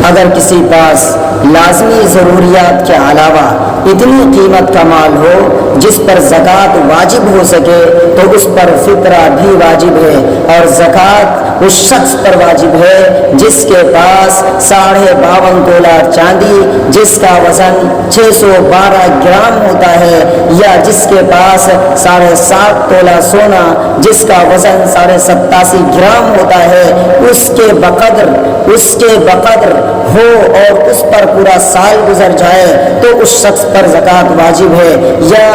اگر کسی پاس لازمی ضروریات کے علاوہ اتنی قیمت کا مال ہو جس پر زکوٰۃ واجب ہو سکے تو اس پر فطرہ بھی واجب ہے، اور زکوٰۃ اس شخص پر واجب ہے جس کے پاس 52.5 تولہ چاندی جس کا وزن 612 گرام ہوتا ہے، یا جس کے پاس 7.5 تولہ سونا جس کا وزن 87.5 گرام ہوتا ہے، اس کے بقدر ہو اور اس پر پورا سال گزر جائے تو اس شخص پر زکوٰۃ واجب ہے۔ یا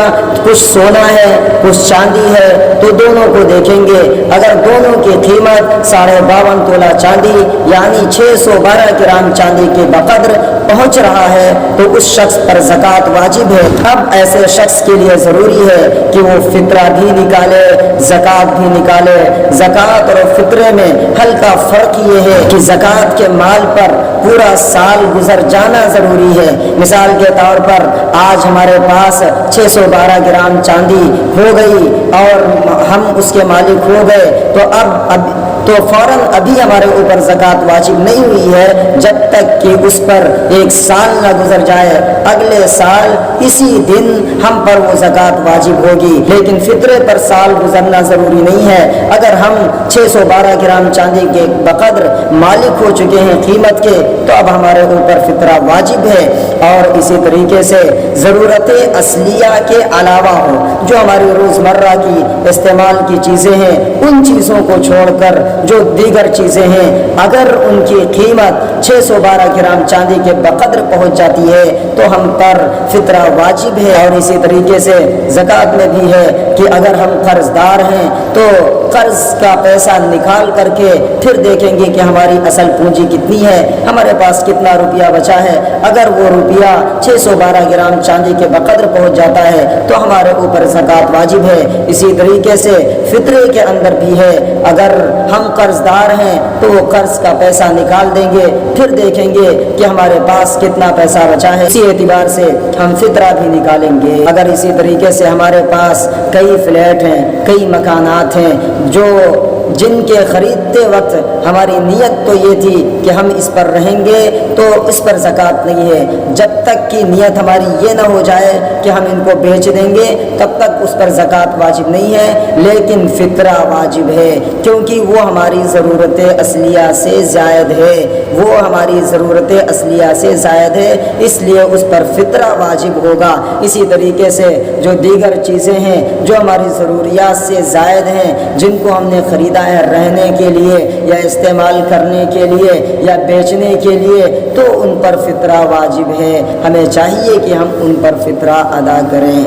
کچھ سونا ہے کچھ چاندی ہے تو دونوں کو دیکھیں گے، اگر دونوں کی قیمت 52.5 تولہ چاندی یعنی 612 گرام چاندی کے بقدر پہنچ رہا ہے تو اس شخص پر زکوٰۃ واجب ہے۔ اب ایسے شخص کے لیے ضروری ہے کہ وہ فطرہ بھی نکالے زکوٰۃ بھی نکالے۔ زکوٰۃ اور فطرے میں ہلکا فرق یہ ہے کہ زکوٰۃ کے مال پر پورا سال گزر جانا ضروری ہے۔ مثال کے طور پر آج ہمارے پاس 612 گرام چاندی ہو گئی اور ہم اس کے مالک ہو گئے تو فوراً ابھی ہمارے اوپر زکوٰۃ واجب نہیں ہوئی ہے جب تک کہ اس پر 1 سال نہ گزر جائے۔ اگلے سال اسی دن ہم پر وہ زکوٰۃ واجب ہوگی، لیکن فطرے پر سال گزرنا ضروری نہیں ہے۔ اگر ہم 612 گرام چاندی کے بقدر مالک ہو چکے ہیں قیمت کے تو اب ہمارے اوپر فطرہ واجب ہے۔ اور اسی طریقے سے ضرورت اصلیہ کے علاوہ ہو جو ہماری روزمرہ کی استعمال کی چیزیں ہیں، ان چیزوں کو چھوڑ کر جو دیگر چیزیں ہیں اگر ان کی قیمت 612 گرام چاندی کے بقدر پہنچ جاتی ہے تو ہم پر فطرہ واجب ہے۔ اور اسی طریقے سے زکوٰۃ میں بھی ہے کہ اگر ہم قرض دار ہیں تو قرض کا پیسہ نکال کر کے پھر دیکھیں گے کہ ہماری اصل پونجی کتنی ہے، ہمارے پاس کتنا روپیہ بچا ہے۔ اگر وہ روپیہ 612 گرام چاندی کے بقدر پہنچ جاتا ہے تو ہمارے اوپر زکوٰۃ واجب ہے۔ اسی طریقے سے فطرے کے اندر بھی ہے، اگر ہم قرض دار ہیں تو وہ قرض کا پیسہ نکال دیں گے، پھر دیکھیں گے کہ ہمارے پاس کتنا پیسہ بچا ہے، اسی اعتبار سے ہم فطرہ بھی نکالیں گے۔ اگر اسی طریقے سے ہمارے پاس کئی فلیٹ ہیں کئی مکانات ہیں جن کے خریدتے وقت ہماری نیت تو یہ تھی کہ ہم اس پر رہیں گے تو اس پر زکوٰۃ نہیں ہے، جب تک کہ نیت ہماری یہ نہ ہو جائے کہ ہم ان کو بیچ دیں گے تب تک اس پر زکوٰۃ واجب نہیں ہے، لیکن فطرہ واجب ہے کیونکہ وہ ہماری ضرورت اصلیہ سے زائد ہے، اس لیے اس پر فطرہ واجب ہوگا۔ اسی طریقے سے جو دیگر چیزیں ہیں جو ہماری ضروریات سے زائد ہیں، جن کو ہم نے خریدا ہے رہنے کے لیے یا استعمال کرنے کے لیے یا بیچنے کے لیے، تو ان پر فطرہ واجب ہے، ہمیں چاہیے کہ ہم ان پر فطرہ ادا کریں۔